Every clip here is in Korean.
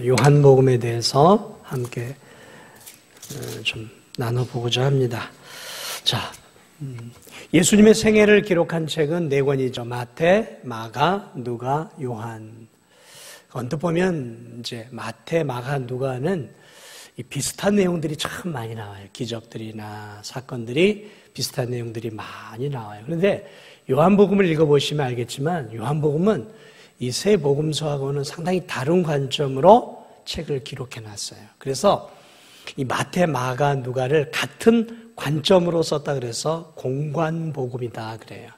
요한복음에 대해서 함께 좀 나눠보고자 합니다. 자, 예수님의 생애를 기록한 책은 4권이죠. 마태, 마가, 누가, 요한. 언뜻 보면 이제 마태, 마가, 누가는 이 비슷한 내용들이 참 많이 나와요. 기적들이나 사건들이 비슷한 내용들이 많이 나와요. 그런데 요한복음을 읽어보시면 알겠지만 요한복음은 이 세 복음서하고는 상당히 다른 관점으로 책을 기록해 놨어요. 그래서 이 마태, 마가, 누가를 같은 관점으로 썼다 그래서 공관복음이다 그래요.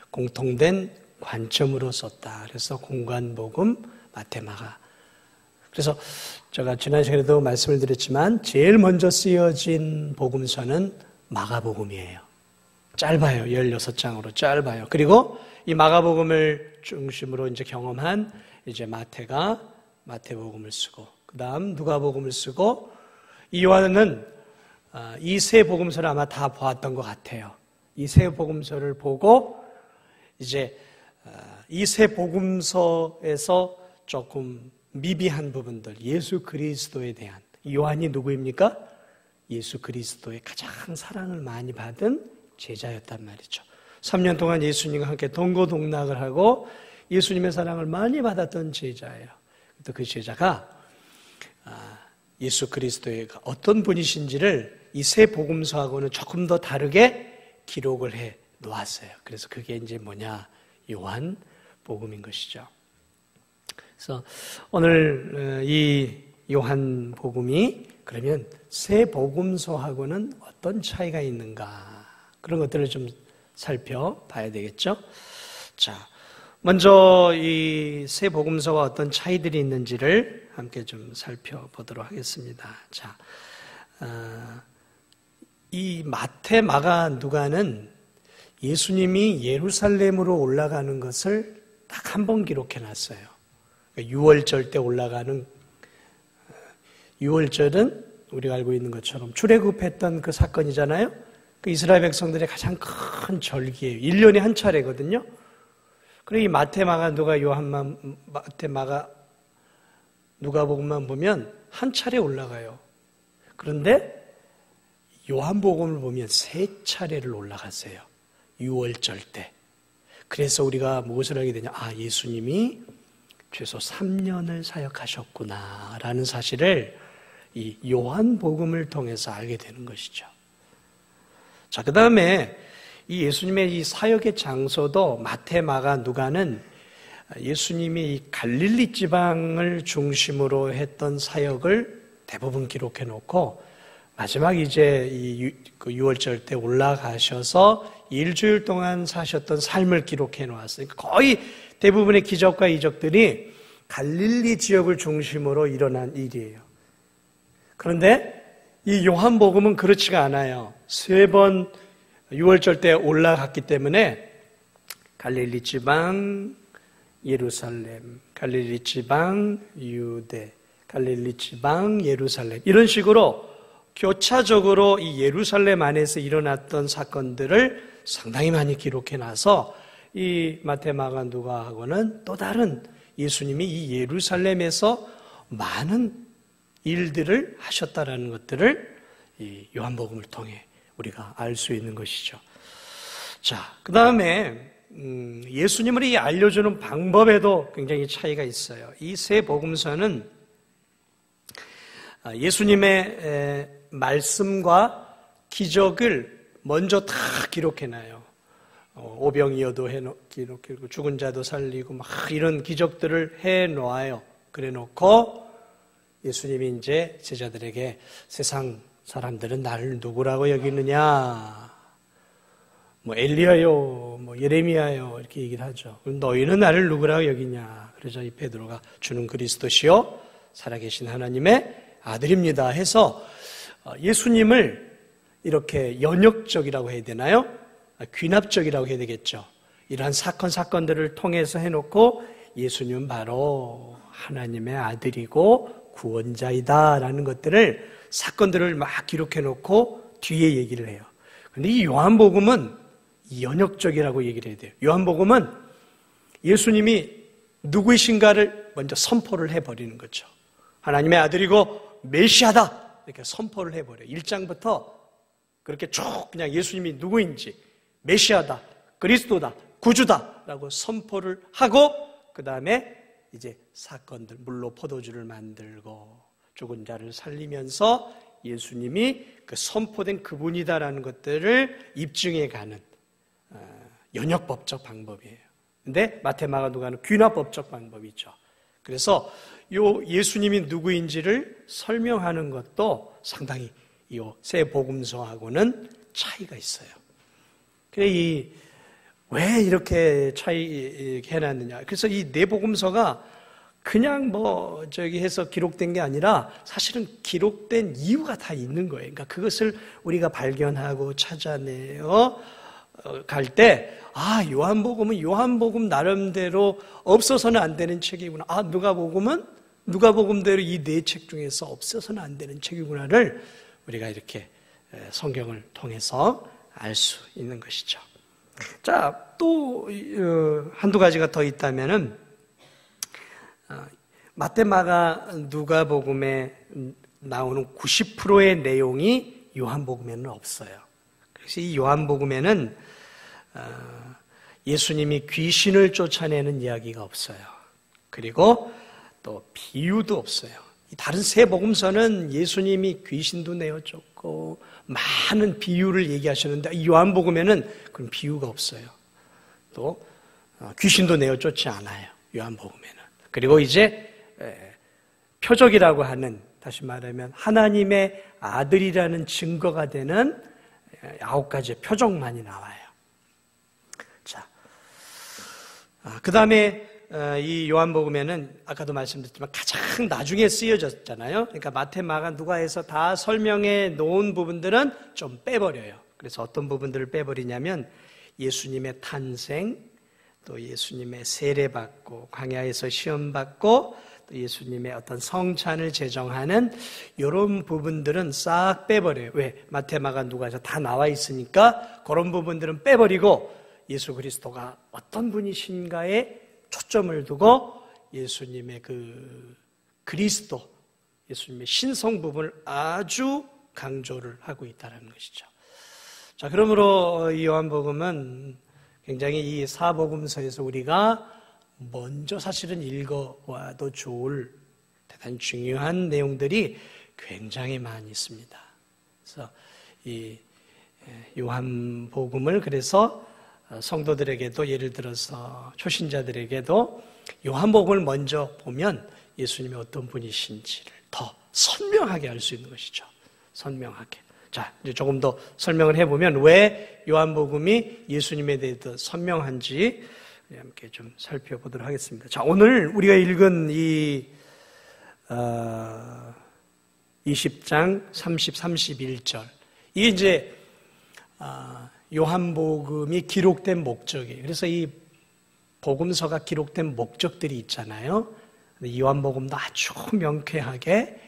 공통된 관점으로 썼다. 그래서 공관복음, 마태, 마가. 그래서 제가 지난 시간에도 말씀을 드렸지만 제일 먼저 쓰여진 복음서는 마가복음이에요. 짧아요. 16장으로 짧아요. 그리고 이 마가복음을 중심으로 이제 경험한 이제 마태가 마태복음을 쓰고, 그 다음 누가복음을 쓰고, 이 요한은 이 세 복음서를 아마 다 보았던 것 같아요. 이 세 복음서를 보고 이제 이 세 복음서에서 조금 미비한 부분들, 예수 그리스도에 대한, 요한이 누구입니까? 예수 그리스도의 가장 사랑을 많이 받은 제자였단 말이죠. 3년 동안 예수님과 함께 동고동락을 하고 예수님의 사랑을 많이 받았던 제자예요. 또 그 제자가 예수 그리스도의 어떤 분이신지를 이 세 복음서하고는 조금 더 다르게 기록을 해 놓았어요. 그래서 그게 이제 뭐냐? 요한 복음인 것이죠. 그래서 오늘 이 요한 복음이 그러면 세 복음서하고는 어떤 차이가 있는가? 그런 것들을 좀 살펴봐야 되겠죠? 자, 먼저 이 세 복음서와 어떤 차이들이 있는지를 함께 좀 살펴보도록 하겠습니다. 자, 이 마태, 마가, 누가는 예수님이 예루살렘으로 올라가는 것을 딱 한 번 기록해 놨어요. 그러니까 유월절 때 올라가는, 유월절은 우리가 알고 있는 것처럼 출애굽했던 그 사건이잖아요. 그 이스라엘 백성들의 가장 큰 절기예요. 1년에 한 차례거든요. 그리고 이 마태, 마가, 누가, 요한만, 마태, 마가, 누가복음만 보면 한 차례 올라가요. 그런데 요한복음을 보면 3차례를 올라갔어요. 유월절 때. 그래서 우리가 무엇을 알게 되냐? 아, 예수님이 최소 3년을 사역하셨구나 라는 사실을 이 요한복음을 통해서 알게 되는 것이죠. 자, 그 다음에 이 예수님의 이 사역의 장소도 마태, 마가, 누가는 예수님이 이 갈릴리 지방을 중심으로 했던 사역을 대부분 기록해 놓고 마지막 이제 이 유월절 때 올라가셔서 일주일 동안 사셨던 삶을 기록해 놓았으니까 거의 대부분의 기적과 이적들이 갈릴리 지역을 중심으로 일어난 일이에요. 그런데 이 요한복음은 그렇지가 않아요. 3번 유월절 때 올라갔기 때문에 갈릴리 지방, 예루살렘, 갈릴리 지방, 유대, 갈릴리 지방, 예루살렘 이런 식으로 교차적으로 이 예루살렘 안에서 일어났던 사건들을 상당히 많이 기록해 놔서 이 마태, 마가, 누가하고는 또 다른 예수님이 이 예루살렘에서 많은 일들을 하셨다라는 것들을 이 요한복음을 통해 우리가 알 수 있는 것이죠. 자, 그 다음에 예수님을 이 알려주는 방법에도 굉장히 차이가 있어요. 이 세 복음서는 예수님의 말씀과 기적을 먼저 다 기록해놔요. 오병이어도 기록하고 죽은 자도 살리고 막 이런 기적들을 해놓아요. 그래놓고 예수님이 이제 제자들에게 세상 사람들은 나를 누구라고 여기느냐? 뭐 엘리야요, 뭐 예레미야요 이렇게 얘기를 하죠. 그럼 너희는 나를 누구라고 여기냐? 그러자 이 베드로가 주는 그리스도시요 살아계신 하나님의 아들입니다 해서 예수님을 이렇게 연역적이라고 해야 되나요? 귀납적이라고 해야 되겠죠. 이러한 사건들을 통해서 해놓고 예수님은 바로 하나님의 아들이고 구원자이다라는 것들을 사건들을 막 기록해놓고 뒤에 얘기를 해요. 그런데 이 요한복음은 연역적이라고 얘기를 해야 돼요. 요한복음은 예수님이 누구이신가를 먼저 선포를 해버리는 거죠. 하나님의 아들이고 메시아다 이렇게 선포를 해버려요. 1장부터 그렇게 쭉 그냥 예수님이 누구인지 메시아다, 그리스도다, 구주다라고 선포를 하고 그 다음에 이제 사건들, 물로 포도주를 만들고 죽은 자를 살리면서 예수님이 그 선포된 그분이다라는 것들을 입증해가는 연역법적 방법이에요. 근데 마태, 마가, 누가는 귀납법적 방법이죠. 그래서 요 예수님이 누구인지를 설명하는 것도 상당히 이 세 복음서하고는 차이가 있어요. 그래 왜 이렇게 차이 해놨느냐? 그래서 이 네 복음서가 그냥 해서 기록된 게 아니라 사실은 기록된 이유가 다 있는 거예요. 그러니까 그것을 우리가 발견하고 찾아내어 갈 때, 요한복음은 요한복음 나름대로 없어서는 안 되는 책이구나. 누가복음대로 이 네 책 중에서 없어서는 안 되는 책이구나를 우리가 이렇게 성경을 통해서 알 수 있는 것이죠. 자, 또 한두 가지가 더 있다면은 마태, 마가, 누가복음에 나오는 90%의 내용이 요한복음에는 없어요. 그래서 이 요한복음에는 예수님이 귀신을 쫓아내는 이야기가 없어요. 그리고 또 비유도 없어요. 다른 세 복음서는 예수님이 귀신도 내어쫓고 많은 비유를 얘기하셨는데 이 요한복음에는 그런 비유가 없어요. 또 귀신도 내어쫓지 않아요. 요한복음에는. 그리고 이제 표적이라고 하는, 다시 말하면 하나님의 아들이라는 증거가 되는 9가지의 표적만이 나와요. 자, 그 다음에 이 요한복음에는 아까도 말씀드렸지만 가장 나중에 쓰여졌잖아요. 그러니까 마태, 마가, 누가에서 다 설명해 놓은 부분들은 좀 빼버려요. 그래서 어떤 부분들을 빼버리냐면 예수님의 탄생, 또 예수님의 세례받고 광야에서 시험받고 또 예수님의 어떤 성찬을 제정하는 이런 부분들은 싹 빼버려요. 왜? 마태, 마가, 누가에서 다 나와 있으니까 그런 부분들은 빼버리고 예수 그리스도가 어떤 분이신가에 초점을 두고 예수님의 그 그리스도, 예수님의 신성 부분을 아주 강조를 하고 있다는 것이죠. 자, 그러므로 이 요한복음은 굉장히 이 사복음서에서 우리가 먼저 사실은 읽어와도 좋을 대단히 중요한 내용들이 굉장히 많이 있습니다. 그래서 이 요한복음을 그래서 성도들에게도, 예를 들어서 초신자들에게도 요한복음을 먼저 보면 예수님이 어떤 분이신지를 더 선명하게 알 수 있는 것이죠. 선명하게. 자, 이제 조금 더 설명을 해보면 왜 요한복음이 예수님에 대해서 선명한지 함께 좀 살펴보도록 하겠습니다. 자, 오늘 우리가 읽은 이 20장 30, 31절 이게 이제 요한복음이 기록된 목적이에요. 그래서 이 복음서가 기록된 목적들이 있잖아요. 요한복음도 아주 명쾌하게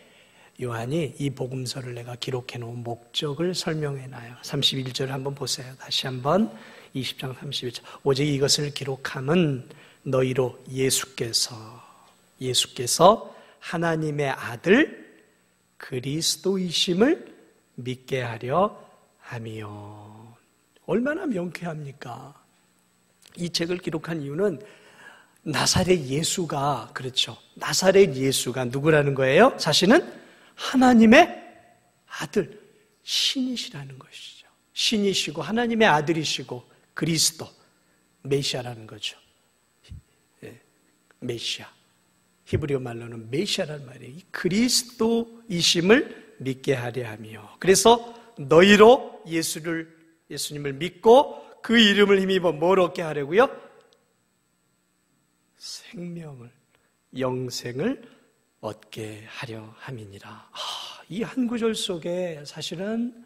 요한이 이 복음서를 내가 기록해 놓은 목적을 설명해 놔요. 31절을 한번 보세요. 다시 한번 20장 31절. 오직 이것을 기록함은 너희로 예수께서 하나님의 아들 그리스도이심을 믿게 하려 함이요. 얼마나 명쾌합니까? 이 책을 기록한 이유는 나사렛 예수가, 그렇죠. 나사렛 예수가 누구라는 거예요? 사실은 하나님의 아들, 신이시라는 것이죠. 신이시고 하나님의 아들이시고 그리스도, 메시아라는 거죠. 메시아. 히브리어 말로는 메시아라는 말이에요. 이 그리스도이심을 믿게 하려 함이요. 그래서 너희로 예수님을 믿고 그 이름을 힘입어 뭘 얻게 하려고요? 생명을, 영생을 얻게 하려 함이니라. 이 한 구절 속에 사실은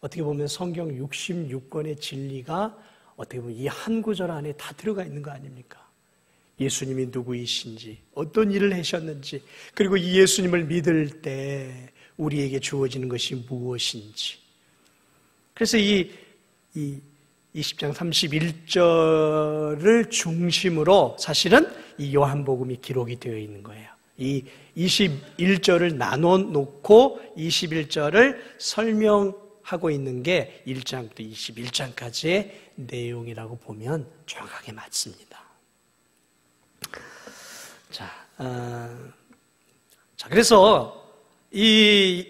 어떻게 보면 성경 66권의 진리가 어떻게 보면 이 한 구절 안에 다 들어가 있는 거 아닙니까? 예수님이 누구이신지, 어떤 일을 하셨는지, 그리고 이 예수님을 믿을 때 우리에게 주어지는 것이 무엇인지. 그래서 이 20장 31절을 중심으로 사실은 이 요한복음이 기록이 되어 있는 거예요. 이 21절을 나눠 놓고 21절을 설명하고 있는 게 1장부터 21장까지의 내용이라고 보면 정확하게 맞습니다. 그래서 이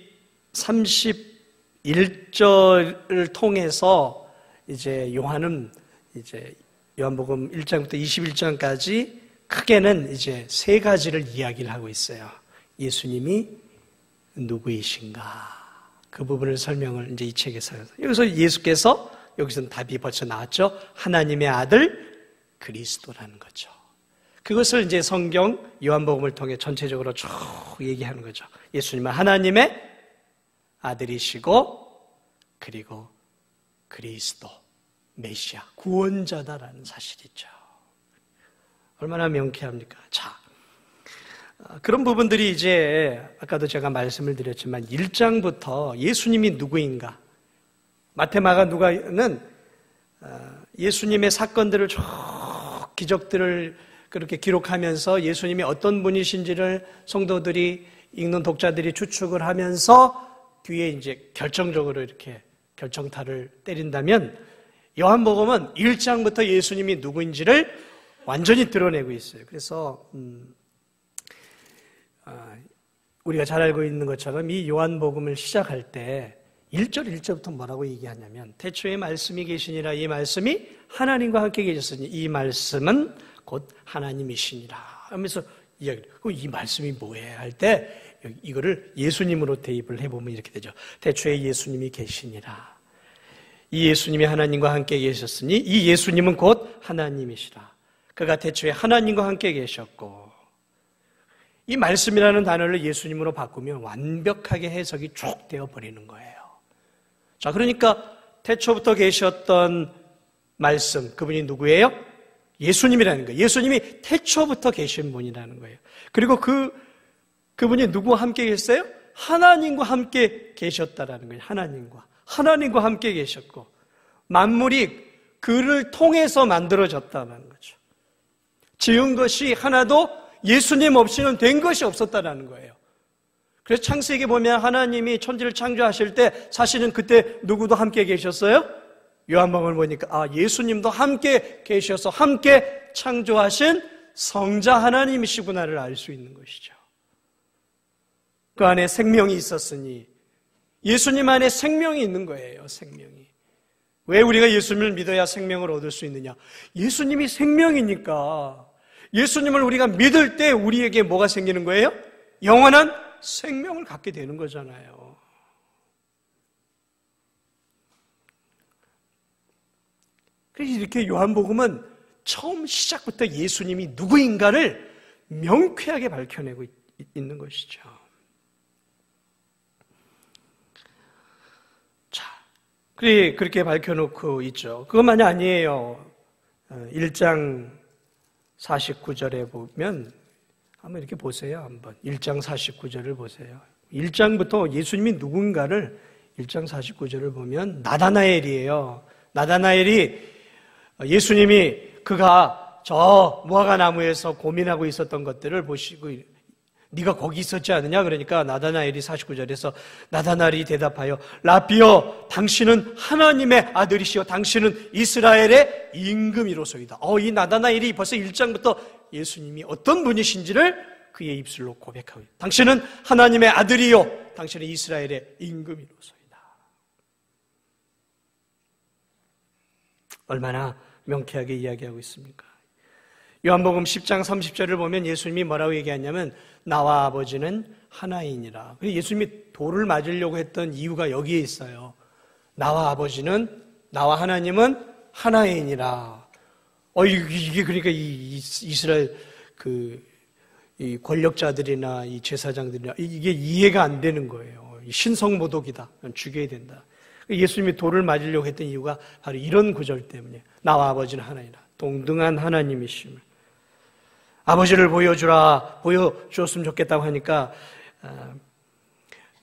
31절을 통해서 이제 요한은 이제 요한복음 1장부터 21장까지 크게는 이제 세 가지를 이야기를 하고 있어요. 예수님이 누구이신가? 그 부분을 설명을 이제 이 책에서. 여기서 예수께서, 여기서는 답이 벌써 나왔죠. 하나님의 아들 그리스도라는 거죠. 그것을 이제 성경 요한복음을 통해 전체적으로 쭉 얘기하는 거죠. 예수님은 하나님의 아들이시고, 그리고 그리스도, 메시아, 구원자다라는 사실이죠. 얼마나 명쾌합니까? 자, 그런 부분들이 이제 아까도 제가 말씀을 드렸지만 1장부터 예수님이 누구인가? 마태, 마가, 누가는 예수님의 사건들을 쭉 기적들을 그렇게 기록하면서 예수님이 어떤 분이신지를 성도들이 읽는 독자들이 추측을 하면서 뒤에 이제 결정적으로 이렇게 결정타를 때린다면 요한복음은 1장부터 예수님이 누구인지를 완전히 드러내고 있어요. 그래서 우리가 잘 알고 있는 것처럼 이 요한복음을 시작할 때 1절부터 뭐라고 얘기하냐면 태초에 말씀이 계시니라 이 말씀이 하나님과 함께 계셨으니 이 말씀은 곧 하나님이시니라 하면서 이야기를 해요. 이 말씀이 뭐예요? 할 때 이거를 예수님으로 대입을 해보면 이렇게 되죠. 태초에 예수님이 계시니라. 이 예수님이 하나님과 함께 계셨으니 이 예수님은 곧 하나님이시라. 그가 태초에 하나님과 함께 계셨고 이 말씀이라는 단어를 예수님으로 바꾸면 완벽하게 해석이 쭉 되어버리는 거예요. 자, 그러니까 태초부터 계셨던 말씀, 그분이 누구예요? 예수님이라는 거예요. 예수님이 태초부터 계신 분이라는 거예요. 그리고 그분이 누구와 함께 계셨어요? 하나님과 함께 계셨다라는 거예요. 하나님과 함께 계셨고 만물이 그를 통해서 만들어졌다는 거죠. 지은 것이 하나도 예수님 없이는 된 것이 없었다는 거예요. 그래서 창세기에 보면 하나님이 천지를 창조하실 때 사실은 그때 누구도 함께 계셨어요? 요한복음을 보니까 예수님도 함께 계셔서 함께 창조하신 성자 하나님이시구나를 알 수 있는 것이죠. 그 안에 생명이 있었으니 예수님 안에 생명이 있는 거예요. 생명이. 왜 우리가 예수님을 믿어야 생명을 얻을 수 있느냐? 예수님이 생명이니까 예수님을 우리가 믿을 때 우리에게 뭐가 생기는 거예요? 영원한 생명을 갖게 되는 거잖아요. 그래서 이렇게 요한복음은 처음 시작부터 예수님이 누구인가를 명쾌하게 밝혀내고 있는 것이죠. 자, 그렇게 밝혀놓고 있죠. 그것만이 아니에요. 1장 49절에 보면 한번 이렇게 보세요. 한번 1장 49절을 보세요. 1장부터 예수님이 누군가를 1장 49절을 보면 나다나엘이에요. 나다나엘이 예수님이 그가 저 무화과 나무에서 고민하고 있었던 것들을 보시고 네가 거기 있었지 않느냐? 그러니까 나다나엘이 49절에서 나다나엘이 대답하여 라비여 당신은 하나님의 아들이시여 당신은 이스라엘의 임금이로소이다. 이 나다나엘이 벌써 1장부터 예수님이 어떤 분이신지를 그의 입술로 고백하고 있다. 당신은 하나님의 아들이요 당신은 이스라엘의 임금이로소이다. 얼마나 명쾌하게 이야기하고 있습니까? 요한복음 10장 30절을 보면 예수님이 뭐라고 얘기하냐면 나와 아버지는 하나이니라. 예수님이 돌을 맞으려고 했던 이유가 여기에 있어요. 나와 하나님은 하나이니라. 이게 그러니까 이 이스라엘 이 권력자들이나 이 제사장들이나 이게 이해가 안 되는 거예요. 신성모독이다. 죽여야 된다. 예수님이 돌을 맞으려고 했던 이유가 바로 이런 구절 때문에 나와 아버지는 하나이라. 동등한 하나님이심을. 아버지를 보여주었으면 좋겠다고 하니까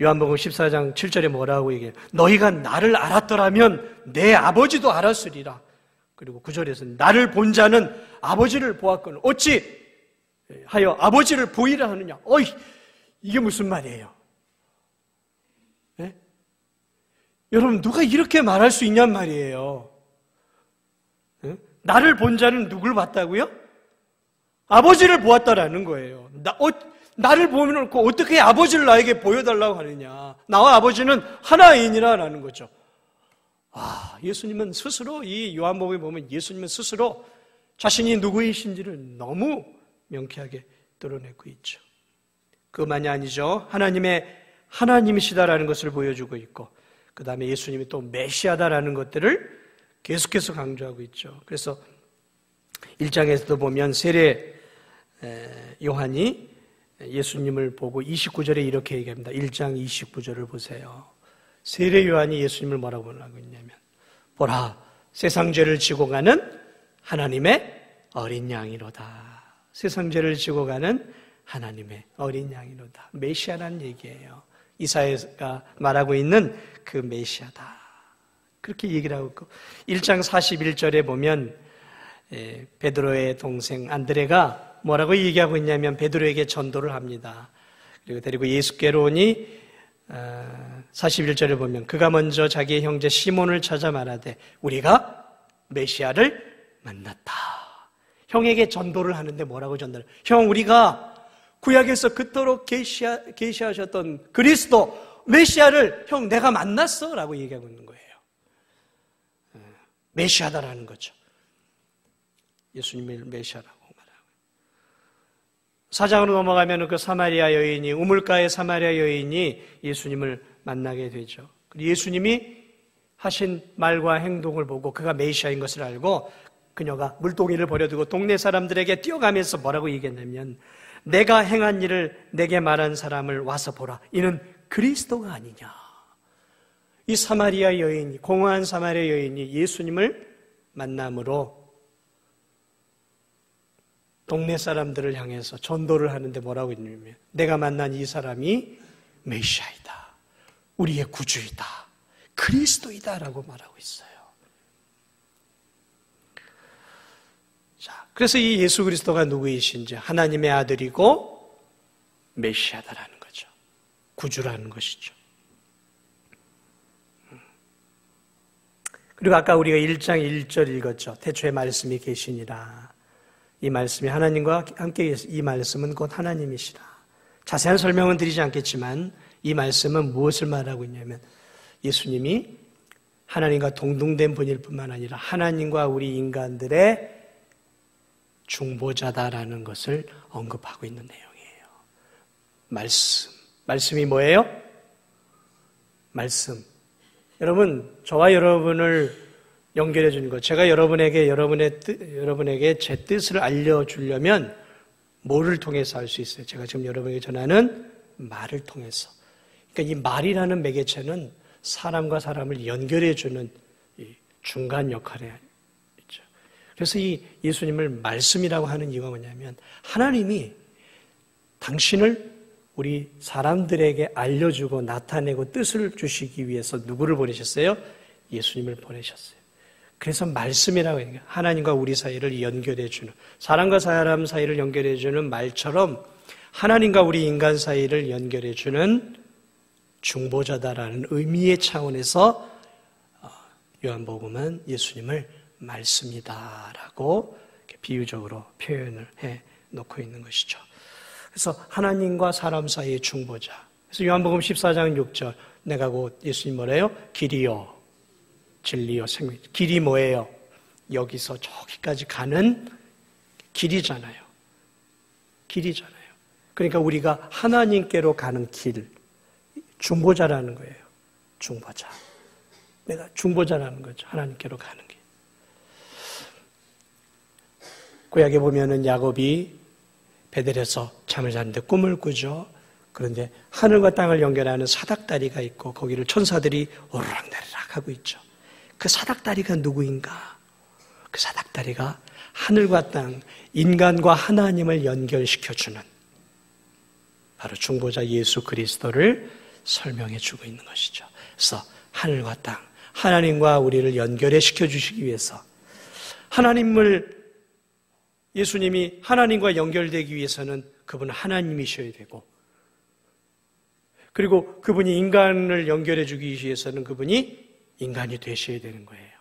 요한복음 14장 7절에 뭐라고 얘기해요? 너희가 나를 알았더라면 내 아버지도 알았으리라. 그리고 9절에서 나를 본 자는 아버지를 보았거늘 어찌 하여 아버지를 보이라 하느냐. 어이, 이게 무슨 말이에요? 네? 여러분, 누가 이렇게 말할 수 있냔 말이에요. 네? 나를 본 자는 누굴 봤다고요? 아버지를 보았다라는 거예요. 나를 보면 어떻게 아버지를 나에게 보여달라고 하느냐. 나와 아버지는 하나이니라라는 거죠. 예수님은 스스로, 이 요한복음에 보면 예수님은 스스로 자신이 누구이신지를 너무 명쾌하게 드러내고 있죠. 그것만이 아니죠. 하나님이시다라는 것을 보여주고 있고, 그 다음에 예수님이 또 메시아다라는 것들을 계속해서 강조하고 있죠. 그래서 1장에서도 보면 세례 요한이 예수님을 보고 29절에 이렇게 얘기합니다. 1장 29절을 보세요. 세례 요한이 예수님을 뭐라고 하고 있냐면, 보라, 세상 죄를 지고 가는 하나님의 어린 양이로다. 세상 죄를 지고 가는 하나님의 어린 양이로다. 메시아라는 얘기예요. 이사야가 말하고 있는 그 메시아다. 그렇게 얘기를 하고 있고, 1장 41절에 보면 베드로의 동생 안드레가 뭐라고 얘기하고 있냐면, 베드로에게 전도를 합니다. 그리고 데리고 예수께로 오니 41절에 보면 그가 먼저 자기의 형제 시몬을 찾아 말하되 우리가 메시아를 만났다. 형에게 전도를 하는데 뭐라고 전도를? 형, 우리가 구약에서 그토록 계시하셨던 그리스도 메시아를 형 내가 만났어 라고 얘기하고 있는 거예요. 메시아다라는 거죠. 예수님을 메시아라고 말하고. 4장으로 넘어가면 그 사마리아 여인이, 우물가의 사마리아 여인이 예수님을 만나게 되죠. 예수님이 하신 말과 행동을 보고 그가 메시아인 것을 알고 그녀가 물동이를 버려두고 동네 사람들에게 뛰어가면서 뭐라고 얘기했냐면, 내가 행한 일을 내게 말한 사람을 와서 보라. 이는 그리스도가 아니냐. 이 사마리아 여인이, 공허한 사마리아 여인이 예수님을 만남으로 동네 사람들을 향해서 전도를 하는데 뭐라고 했냐면, 내가 만난 이 사람이 메시아이다. 우리의 구주이다. 그리스도이다 라고 말하고 있어요. 자, 그래서 이 예수 그리스도가 누구이신지, 하나님의 아들이고 메시아다라는 거죠. 구주라는 것이죠. 그리고 아까 우리가 1장 1절 읽었죠. 태초에 말씀이 계시니라. 이 말씀이 하나님과 함께 계시, 이 말씀은 곧 하나님이시라. 자세한 설명은 드리지 않겠지만 이 말씀은 무엇을 말하고 있냐면, 예수님이 하나님과 동등된 분일 뿐만 아니라 하나님과 우리 인간들의 중보자다라는 것을 언급하고 있는 내용이에요. 말씀이 뭐예요? 말씀. 여러분, 저와 여러분을 연결해 주는 것, 제가 여러분에게 제 뜻을 알려주려면 뭐를 통해서 알 수 있어요? 제가 지금 여러분에게 전하는 말을 통해서. 그러니까 이 말이라는 매개체는 사람과 사람을 연결해 주는 중간 역할에 있죠. 그래서 이 예수님을 말씀이라고 하는 이유가 뭐냐면, 하나님이 당신을 우리 사람들에게 알려주고 나타내고 뜻을 주시기 위해서 누구를 보내셨어요? 예수님을 보내셨어요. 그래서 말씀이라고 해요. 하나님과 우리 사이를 연결해주는, 사람과 사람 사이를 연결해주는 말처럼 하나님과 우리 인간 사이를 연결해주는 중보자다라는 의미의 차원에서 요한복음은 예수님을 말씀이다라고 비유적으로 표현을 해 놓고 있는 것이죠. 그래서 하나님과 사람 사이의 중보자. 그래서 요한복음 14장 6절, 내가 곧 예수님 뭐래요? 길이요 진리요 생명. 길이 뭐예요? 여기서 저기까지 가는 길이잖아요. 길이잖아요. 그러니까 우리가 하나님께로 가는 길, 중보자라는 거예요. 중보자. 내가 중보자라는 거죠. 하나님께로 가는 길. 구약에 보면은 야곱이 베델에서 잠을 잤는데 꿈을 꾸죠. 그런데 하늘과 땅을 연결하는 사닥다리가 있고 거기를 천사들이 오르락내리락 하고 있죠. 그 사닥다리가 누구인가? 그 사닥다리가 하늘과 땅, 인간과 하나님을 연결시켜주는 바로 중보자 예수 그리스도를 설명해 주고 있는 것이죠. 그래서 하늘과 땅, 하나님과 우리를 연결해 시켜주시기 위해서 하나님을 예수님이 하나님과 연결되기 위해서는 그분은 하나님이셔야 되고, 그리고 그분이 인간을 연결해 주기 위해서는 그분이 인간이 되셔야 되는 거예요.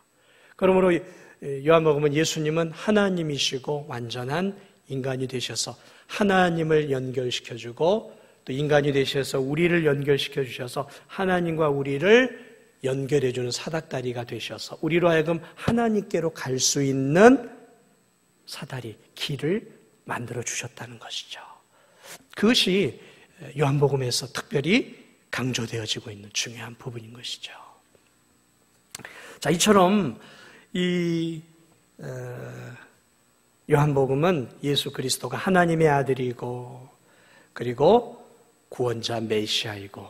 그러므로 요한복음은 예수님은 하나님이시고 완전한 인간이 되셔서 하나님을 연결시켜주고, 또 인간이 되셔서 우리를 연결시켜 주셔서 하나님과 우리를 연결해주는 사닥다리가 되셔서 우리로 하여금 하나님께로 갈 수 있는 사다리, 길을 만들어 주셨다는 것이죠. 그것이 요한복음에서 특별히 강조되어지고 있는 중요한 부분인 것이죠. 자, 이처럼 이 요한복음은 예수 그리스도가 하나님의 아들이고, 그리고 구원자 메시아이고,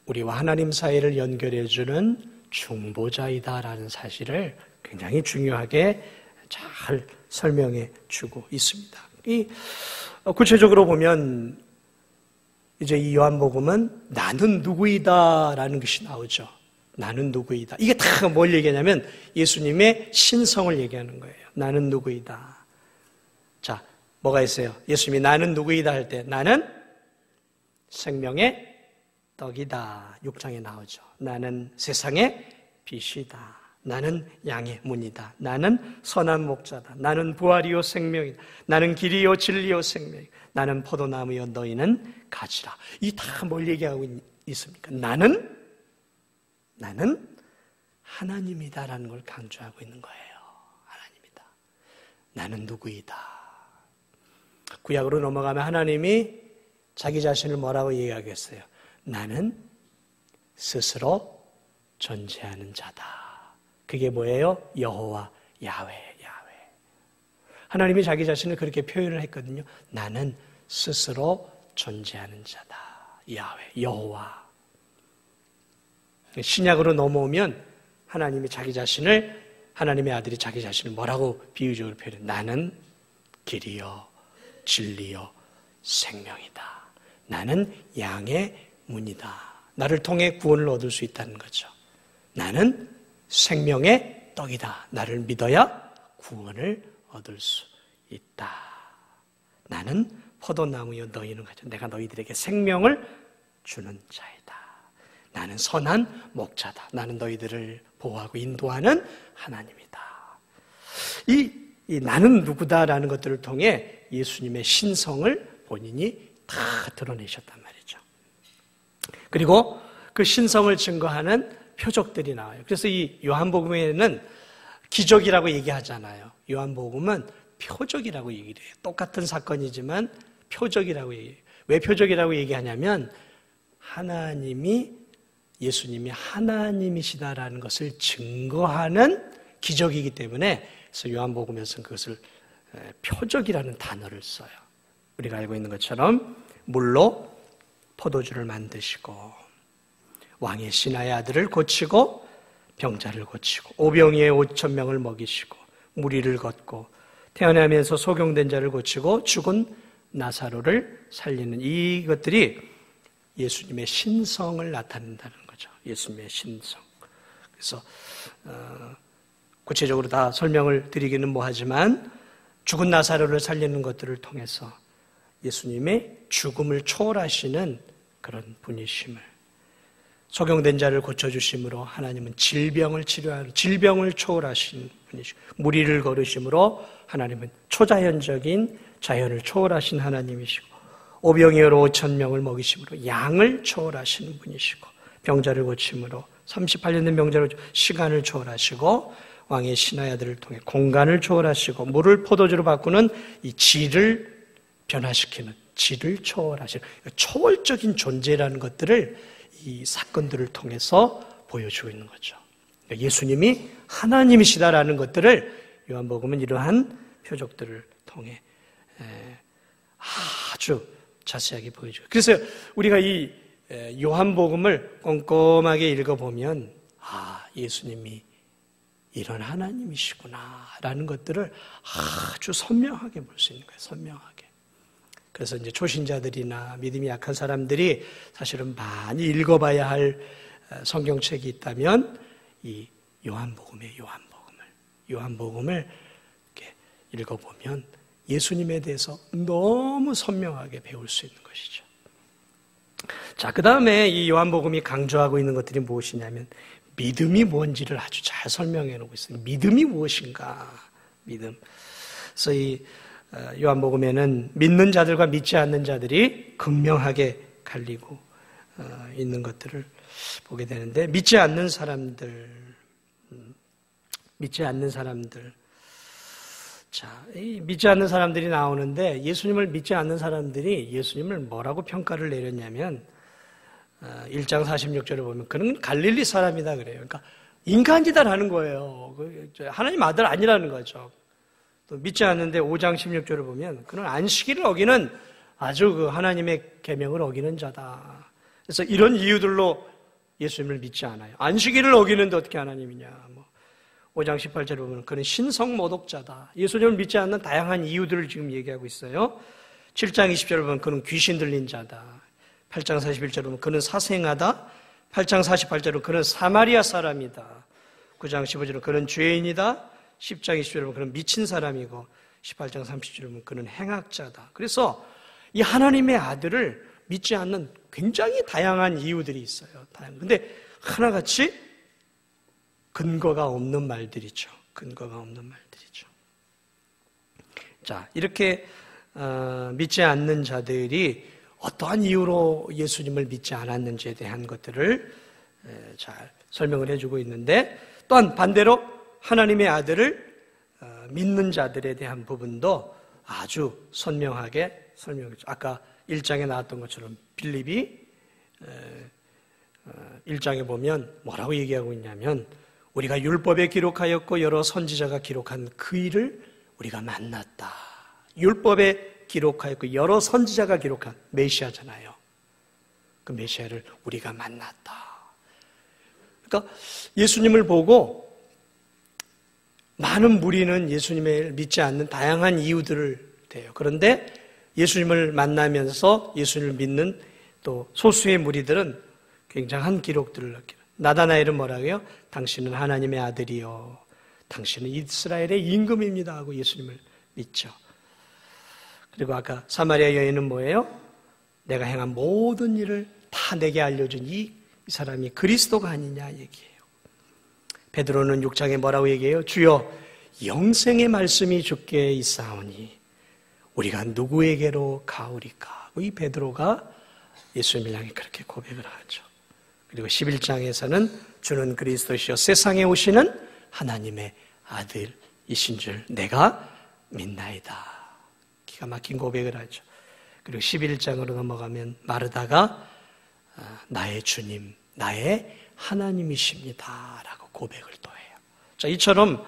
우리와 하나님 사이를 연결해주는 중보자이다라는 사실을 굉장히 중요하게 잘 설명해 주고 있습니다. 구체적으로 보면 이제 이 요한복음은 나는 누구이다라는 것이 나오죠. 나는 누구이다. 이게 다 뭘 얘기하냐면 예수님의 신성을 얘기하는 거예요. 나는 누구이다. 자, 뭐가 있어요? 예수님이 나는 누구이다 할 때 나는 생명의 떡이다. 6장에 나오죠. 나는 세상의 빛이다. 나는 양의 문이다. 나는 선한 목자다. 나는 부활이요 생명이다. 나는 길이요 진리요 생명이다. 나는 포도나무요 너희는 가지라. 이 다 뭘 얘기하고 있습니까? 나는 하나님이다라는 걸 강조하고 있는 거예요. 하나님이다. 나는 누구이다. 구약으로 넘어가면 하나님이 자기 자신을 뭐라고 얘기하겠어요? 나는 스스로 존재하는 자다. 그게 뭐예요? 여호와, 야훼. 하나님이 자기 자신을 그렇게 표현을 했거든요. 나는 스스로 존재하는 자다. 야훼, 여호와. 신약으로 넘어오면 하나님이 자기 자신을, 하나님의 아들이 자기 자신을 뭐라고 비유적으로 표현해요? 나는 길이요 진리요 생명이다. 나는 양의 문이다. 나를 통해 구원을 얻을 수 있다는 거죠. 나는 생명의 떡이다. 나를 믿어야 구원을 얻을 수 있다. 나는 포도나무여 너희는 가져. 내가 너희들에게 생명을 주는 자이다. 나는 선한 목자다. 나는 너희들을 보호하고 인도하는 하나님이다. 이 나는 누구다라는 것들을 통해 예수님의 신성을 본인이 다 드러내셨단 말이죠. 그리고 그 신성을 증거하는 표적들이 나와요. 그래서 이 요한복음에는 기적이라고 얘기하잖아요. 요한복음은 표적이라고 얘기를 해요. 똑같은 사건이지만 표적이라고 얘기해요. 왜 표적이라고 얘기하냐면 예수님이 하나님이시다라는 것을 증거하는 기적이기 때문에, 그래서 요한복음에서는 그것을 표적이라는 단어를 써요. 우리가 알고 있는 것처럼 물로 포도주를 만드시고, 왕의 신하의 아들을 고치고, 병자를 고치고, 오병이의 5,000명을 먹이시고, 무리를 걷고, 태어나면서 소경된 자를 고치고, 죽은 나사로를 살리는 이것들이 예수님의 신성을 나타낸다는 거죠. 예수님의 신성. 그래서 구체적으로 다 설명을 드리기는 뭐하지만 죽은 나사로를 살리는 것들을 통해서 예수님의 죽음을 초월하시는 그런 분이심을, 소경된 자를 고쳐주심으로 하나님은 질병을 치료하는, 질병을 초월하신 분이시고, 무리를 걸으심으로 하나님은 초자연적인 자연을 초월하신 하나님이시고, 오병이어로 5,000명을 먹이심으로 양을 초월하시는 분이시고, 병자를 고침으로 38년 된 병자로 시간을 초월하시고, 왕의 신하의 아들을 통해 공간을 초월하시고, 물을 포도주로 바꾸는 이 질을 변화시키는, 질을 초월하시는 초월적인 존재라는 것들을 이 사건들을 통해서 보여주고 있는 거죠. 예수님이 하나님이시다라는 것들을 요한복음은 이러한 표적들을 통해 아주 자세하게 보여줘요. 그래서 우리가 이 요한복음을 꼼꼼하게 읽어보면 예수님이 이런 하나님이시구나라는 것들을 아주 선명하게 볼 수 있는 거예요. 선명하게. 그래서 이제 초신자들이나 믿음이 약한 사람들이 사실은 많이 읽어봐야 할 성경책이 있다면 이 요한복음을 이렇게 읽어보면 예수님에 대해서 너무 선명하게 배울 수 있는 것이죠. 자, 그 다음에 이 요한복음이 강조하고 있는 것들이 무엇이냐면 믿음이 뭔지를 아주 잘 설명해 놓고 있어요. 믿음이 무엇인가? 믿음. 그래서 이 요한복음에는 믿는 자들과 믿지 않는 자들이 극명하게 갈리고 있는 것들을 보게 되는데, 믿지 않는 사람들. 자, 이 믿지 않는 사람들이 나오는데, 예수님을 믿지 않는 사람들이 예수님을 뭐라고 평가를 내렸냐면 1장 46절을 보면 그는 갈릴리 사람이다 그래요. 그러니까 인간이다라는 거예요. 하나님 아들 아니라는 거죠. 또 믿지 않는데 5장 16절을 보면 그는 안식일을 어기는 아주 그 하나님의 계명을 어기는 자다. 그래서 이런 이유들로 예수님을 믿지 않아요. 안식일을 어기는데 어떻게 하나님이냐. 5장 18절을 보면 그는 신성모독자다. 예수님을 믿지 않는 다양한 이유들을 지금 얘기하고 있어요. 7장 20절을 보면 그는 귀신 들린 자다. 8장 41절을 보면 그는 사생하다. 8장 48절은 그는 사마리아 사람이다. 9장 15절은 그는 죄인이다. 10장 20절을 보면 그는 미친 사람이고 18장 30절을 보면 그는 행악자다. 그래서 이 하나님의 아들을 믿지 않는 굉장히 다양한 이유들이 있어요. 근데 하나같이 근거가 없는 말들이죠. 자, 이렇게 믿지 않는 자들이 어떠한 이유로 예수님을 믿지 않았는지에 대한 것들을 잘 설명을 해주고 있는데, 또한 반대로 하나님의 아들을 믿는 자들에 대한 부분도 아주 선명하게 설명했죠. 아까 1장에 나왔던 것처럼 빌립이 1장에 보면 뭐라고 얘기하고 있냐면 우리가 율법에 기록하였고 여러 선지자가 기록한 그 일을 우리가 만났다. 율법에 기록하였고 여러 선지자가 기록한 메시아잖아요. 그 메시아를 우리가 만났다. 그러니까 예수님을 보고 많은 무리는 예수님을 믿지 않는 다양한 이유들을 대요. 그런데 예수님을 만나면서 예수님을 믿는 또 소수의 무리들은 굉장한 기록들을 남겨요. 나다나엘은 뭐라고요? 당신은 하나님의 아들이요, 당신은 이스라엘의 임금입니다 하고 예수님을 믿죠. 그리고 아까 사마리아 여인은 뭐예요? 내가 행한 모든 일을 다 내게 알려준 이 사람이 그리스도가 아니냐 얘기해요. 베드로는 6장에 뭐라고 얘기해요? 주여 영생의 말씀이 주께 있사오니 우리가 누구에게로 가오리까? 이 베드로가 예수님을 향해 그렇게 고백을 하죠. 그리고 11장에서는 주는 그리스도시요 세상에 오시는 하나님의 아들이신 줄 내가 믿나이다. 기가 막힌 고백을 하죠. 그리고 11장으로 넘어가면 마르다가 나의 주님, 나의 하나님이십니다 라고 고백을 또 해요. 자, 이처럼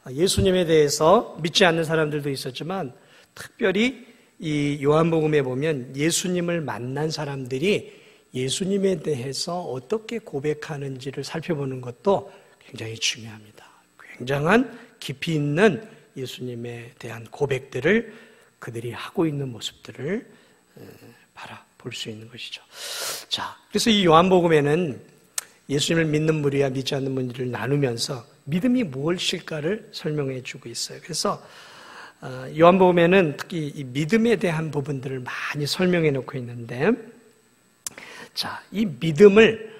예수님에 대해서 믿지 않는 사람들도 있었지만 특별히 이 요한복음에 보면 예수님을 만난 사람들이 예수님에 대해서 어떻게 고백하는지를 살펴보는 것도 굉장히 중요합니다. 굉장한 깊이 있는 예수님에 대한 고백들을 그들이 하고 있는 모습들을 바라볼 수 있는 것이죠. 자, 그래서 이 요한복음에는 예수님을 믿는 무리와 믿지 않는 무리를 나누면서 믿음이 무엇일까를 설명해 주고 있어요. 그래서 요한복음에는 특히 이 믿음에 대한 부분들을 많이 설명해 놓고 있는데, 자, 이 믿음을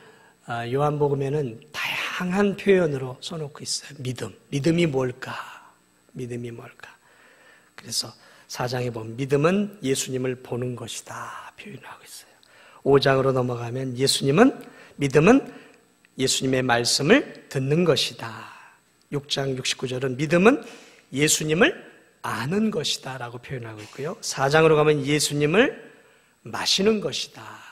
요한복음에는 다양한 표현으로 써놓고 있어요. 믿음이 뭘까? 그래서 4장에 보면 믿음은 예수님을 보는 것이다 표현하고 있어요. 5장으로 넘어가면 믿음은 예수님의 말씀을 듣는 것이다. 6장 69절은 믿음은 예수님을 아는 것이다 라고 표현하고 있고요. 4장으로 가면 예수님을 마시는 것이다.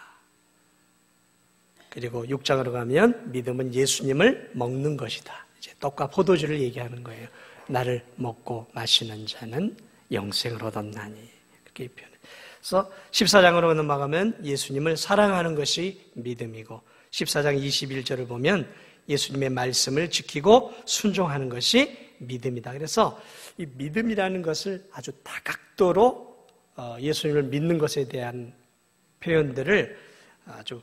그리고 6장으로 가면 믿음은 예수님을 먹는 것이다. 이제 떡과 포도주를 얘기하는 거예요. 나를 먹고 마시는 자는 영생을 얻었나니. 그렇게 표현해요. 그래서 14장으로 넘어가면 예수님을 사랑하는 것이 믿음이고 14장 21절을 보면 예수님의 말씀을 지키고 순종하는 것이 믿음이다. 그래서 이 믿음이라는 것을 아주 다각도로 예수님을 믿는 것에 대한 표현들을 아주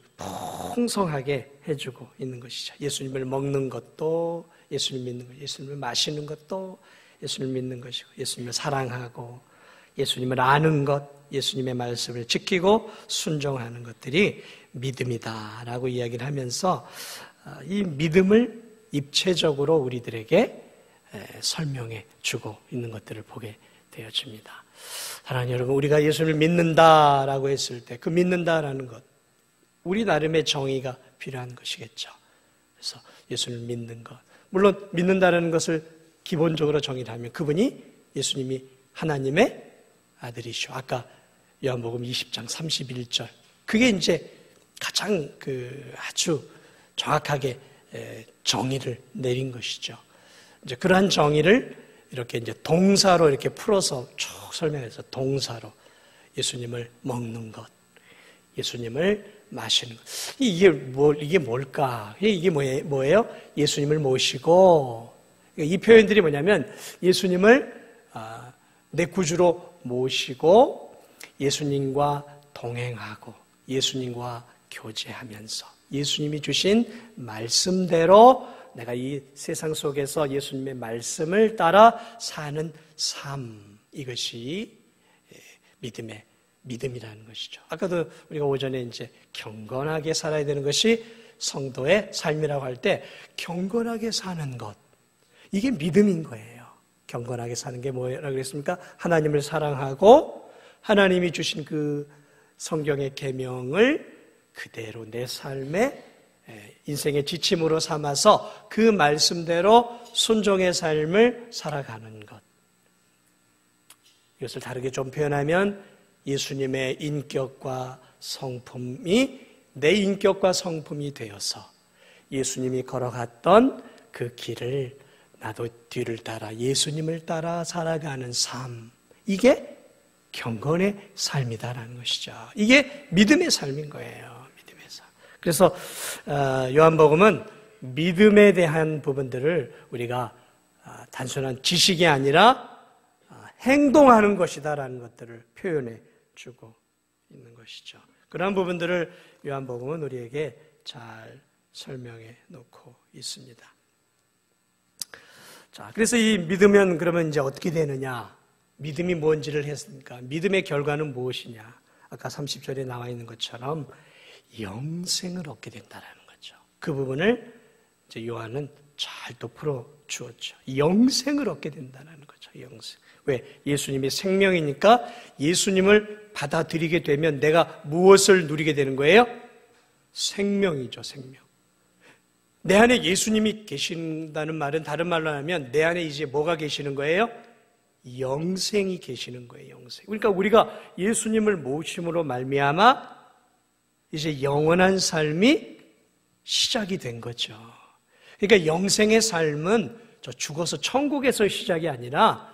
풍성하게 해주고 있는 것이죠. 예수님을 먹는 것도, 예수님 믿는 것, 예수님을 마시는 것도, 예수님을 믿는 것이고 예수님을 사랑하고 예수님을 아는 것, 예수님의 말씀을 지키고 순종하는 것들이 믿음이다라고 이야기를 하면서 이 믿음을 입체적으로 우리들에게 설명해 주고 있는 것들을 보게 되어집니다. 사랑하는 여러분, 우리가 예수를 믿는다라고 했을 때 그 믿는다라는 것, 우리 나름의 정의가 필요한 것이겠죠. 그래서 예수를 믿는 것, 물론 믿는다라는 것을 기본적으로 정의를 하면 그분이 예수님이 하나님의 아들이시오. 아까 요한복음 20장 31절, 그게 이제 가장 아주 정확하게 정의를 내린 것이죠. 이제 그러한 정의를 이렇게 이제 동사로 이렇게 풀어서 쭉 설명해서 동사로 예수님을 먹는 것, 예수님을 마시는 것. 이게 뭘까? 이게 뭐예요? 예수님을 모시고, 이 표현들이 뭐냐면 예수님을 내 구주로 모시고 예수님과 동행하고 예수님과 교제하면서 예수님이 주신 말씀대로 내가 이 세상 속에서 예수님의 말씀을 따라 사는 삶, 이것이 믿음이라는 것이죠. 아까도 우리가 오전에 이제 경건하게 살아야 되는 것이 성도의 삶이라고 할 때 경건하게 사는 것, 이게 믿음인 거예요. 경건하게 사는 게 뭐라고 그랬습니까? 하나님을 사랑하고 하나님이 주신 그 성경의 계명을 그대로 내 삶에 인생의 지침으로 삼아서 그 말씀대로 순종의 삶을 살아가는 것. 이것을 다르게 좀 표현하면 예수님의 인격과 성품이 내 인격과 성품이 되어서 예수님이 걸어갔던 그 길을 나도 뒤를 따라 예수님을 따라 살아가는 삶, 이게 경건의 삶이다라는 것이죠. 이게 믿음의 삶인 거예요. 믿음의 삶. 그래서 요한복음은 믿음에 대한 부분들을 우리가 단순한 지식이 아니라 행동하는 것이다라는 것들을 표현해 주고 있는 것이죠. 그러한 부분들을 요한복음은 우리에게 잘 설명해 놓고 있습니다. 자, 그래서 이 믿으면 그러면 이제 어떻게 되느냐? 믿음이 뭔지를 했으니까 믿음의 결과는 무엇이냐? 아까 30절에 나와 있는 것처럼 영생을 얻게 된다라는 거죠. 그 부분을 이제 요한은 잘 또 풀어 주었죠. 영생을 얻게 된다는 거죠. 영생. 왜? 예수님이 생명이니까 예수님을 받아들이게 되면 내가 무엇을 누리게 되는 거예요? 생명이죠, 생명. 내 안에 예수님이 계신다는 말은 다른 말로 하면 내 안에 이제 뭐가 계시는 거예요? 영생이 계시는 거예요, 영생. 그러니까 우리가 예수님을 모심으로 말미암아 이제 영원한 삶이 시작이 된 거죠. 그러니까 영생의 삶은 저 죽어서 천국에서 시작이 아니라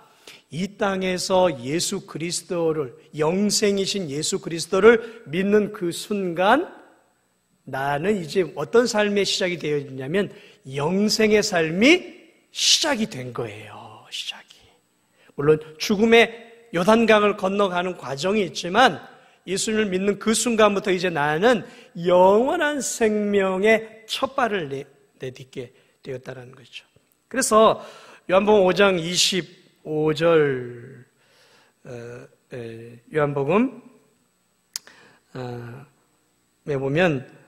이 땅에서 예수 그리스도를, 영생이신 예수 그리스도를 믿는 그 순간 나는 이제 어떤 삶의 시작이 되어 있냐면 영생의 삶이 시작이 된 거예요. 시작이. 물론 죽음의 요단강을 건너가는 과정이 있지만 예수님을 믿는 그 순간부터 이제 나는 영원한 생명의 첫 발을 내딛게 되었다는 거죠. 그래서 요한복음 5장 25절 요한복음에 보면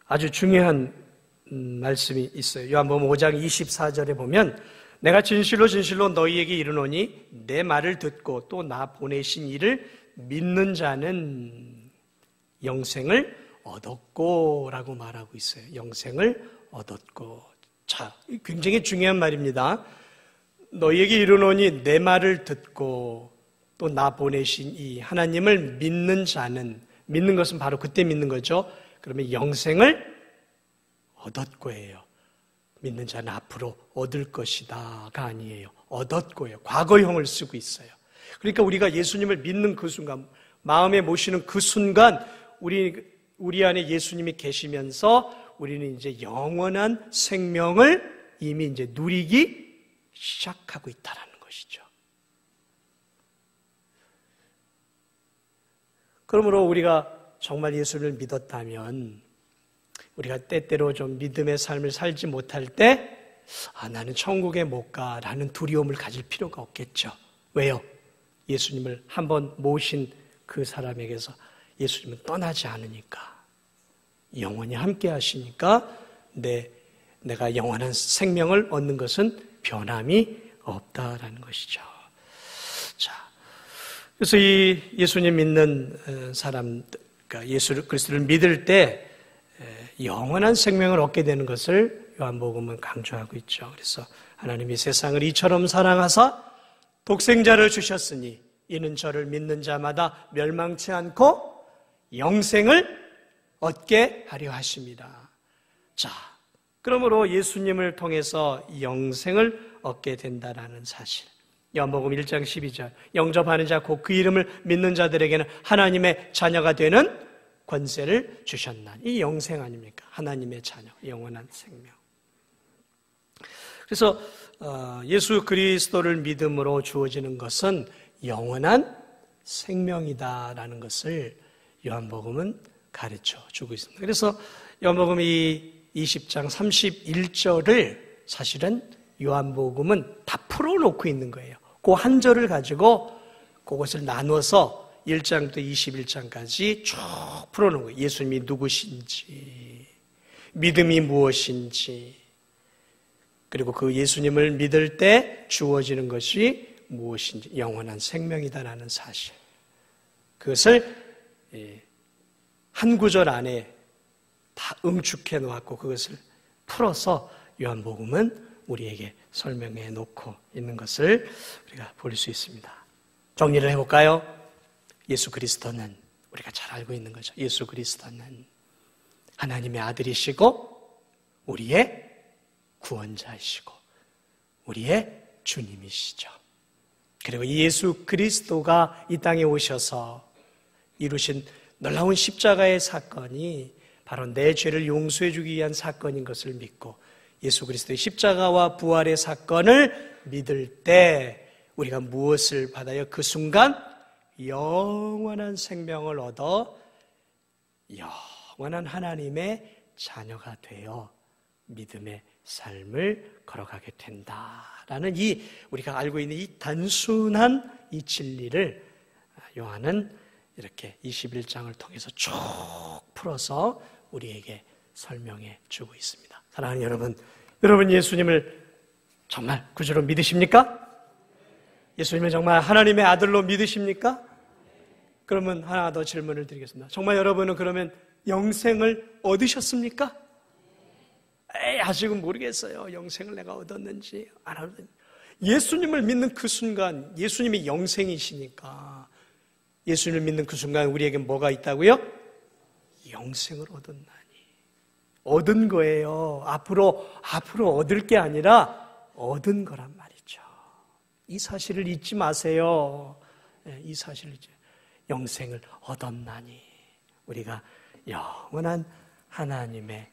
아주 중요한 말씀이 있어요. 요한복음 5장 24절에 보면 내가 진실로 진실로 너희에게 이르노니 내 말을 듣고 또 나 보내신 이를 믿는 자는 영생을 얻었고 라고 말하고 있어요. 영생을 얻었고. 자, 굉장히 중요한 말입니다. 너희에게 이르노니 내 말을 듣고 또 나 보내신 이 하나님을 믿는 자는, 믿는 것은 바로 그때 믿는 거죠. 그러면 영생을 얻었고예요. 믿는 자는 앞으로 얻을 것이다가 아니에요. 얻었고예요. 과거형을 쓰고 있어요. 그러니까 우리가 예수님을 믿는 그 순간, 마음에 모시는 그 순간 우리 안에 예수님이 계시면서 우리는 이제 영원한 생명을 이미 이제 누리기 시작하고 있다는 것이죠. 그러므로 우리가 정말 예수를 믿었다면 우리가 때때로 좀 믿음의 삶을 살지 못할 때 나는 천국에 못 가라는 두려움을 가질 필요가 없겠죠. 왜요? 예수님을 한번 모신 그 사람에게서 예수님은 떠나지 않으니까, 영원히 함께 하시니까 내가 영원한 생명을 얻는 것은 변함이 없다라는 것이죠. 자, 그래서 이 예수님 믿는 사람, 그러니까 예수 그리스도를 믿을 때 영원한 생명을 얻게 되는 것을 요한복음은 강조하고 있죠. 그래서 하나님이 세상을 이처럼 사랑하사 독생자를 주셨으니 이는 저를 믿는 자마다 멸망치 않고 영생을 얻게 하려 하십니다. 자, 그러므로 예수님을 통해서 영생을 얻게 된다라는 사실. 요한복음 1장 12절 영접하는 자 곧 그 이름을 믿는 자들에게는 하나님의 자녀가 되는 권세를 주셨나니. 이 영생 아닙니까? 하나님의 자녀, 영원한 생명. 그래서 예수 그리스도를 믿음으로 주어지는 것은 영원한 생명이다라는 것을 요한복음은 가르쳐 주고 있습니다. 그래서 요한복음 이 20장 31절을 사실은 요한복음은 다 풀어놓고 있는 거예요. 그 한 절을 가지고 그것을 나눠서 1장부터 21장까지 쭉 풀어놓은 거예요. 예수님이 누구신지, 믿음이 무엇인지, 그리고 그 예수님을 믿을 때 주어지는 것이 무엇인지, 영원한 생명이다라는 사실. 그것을 한 구절 안에 다 응축해 놓았고 그것을 풀어서 요한복음은 우리에게 설명해 놓고 있는 것을 우리가 볼 수 있습니다. 정리를 해볼까요? 예수 그리스도는 우리가 잘 알고 있는 거죠. 예수 그리스도는 하나님의 아들이시고 우리의 구원자이시고 우리의 주님이시죠. 그리고 이 예수 그리스도가 이 땅에 오셔서 이루신 놀라운 십자가의 사건이 바로 내 죄를 용서해 주기 위한 사건인 것을 믿고 예수 그리스도의 십자가와 부활의 사건을 믿을 때 우리가 무엇을 받아요? 그 순간 영원한 생명을 얻어 영원한 하나님의 자녀가 되어 믿음의 삶을 걸어가게 된다라는 이 우리가 알고 있는 이 단순한 이 진리를 요한은 이렇게 21장을 통해서 쭉 풀어서 우리에게 설명해 주고 있습니다. 사랑하는 여러분 예수님을 정말 구주로 믿으십니까? 예수님을 정말 하나님의 아들로 믿으십니까? 그러면 하나 더 질문을 드리겠습니다. 정말 여러분은 그러면 영생을 얻으셨습니까? 아직은 모르겠어요. 영생을 내가 얻었는지 안 얻었는지. 예수님을 믿는 그 순간 예수님이 영생이시니까 예수님을 믿는 그 순간 우리에게 뭐가 있다고요? 영생을 얻었나니. 얻은 거예요. 앞으로 얻을 게 아니라 얻은 거란 말이죠. 이 사실을 잊지 마세요. 이 사실을 잊지. 영생을 얻었나니. 우리가 영원한 하나님의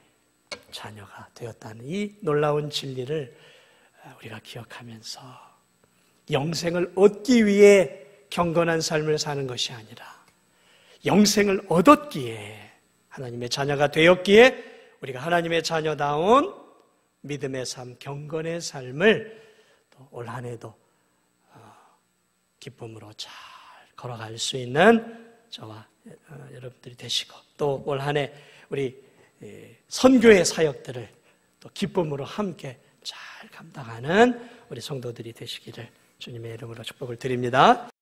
자녀가 되었다는 이 놀라운 진리를 우리가 기억하면서 영생을 얻기 위해 경건한 삶을 사는 것이 아니라 영생을 얻었기에 하나님의 자녀가 되었기에 우리가 하나님의 자녀다운 믿음의 삶, 경건의 삶을 또 올 한 해도 기쁨으로 잘 걸어갈 수 있는 저와 여러분들이 되시고 또 올 한 해 우리 선교의 사역들을 또 기쁨으로 함께 잘 감당하는 우리 성도들이 되시기를 주님의 이름으로 축복을 드립니다.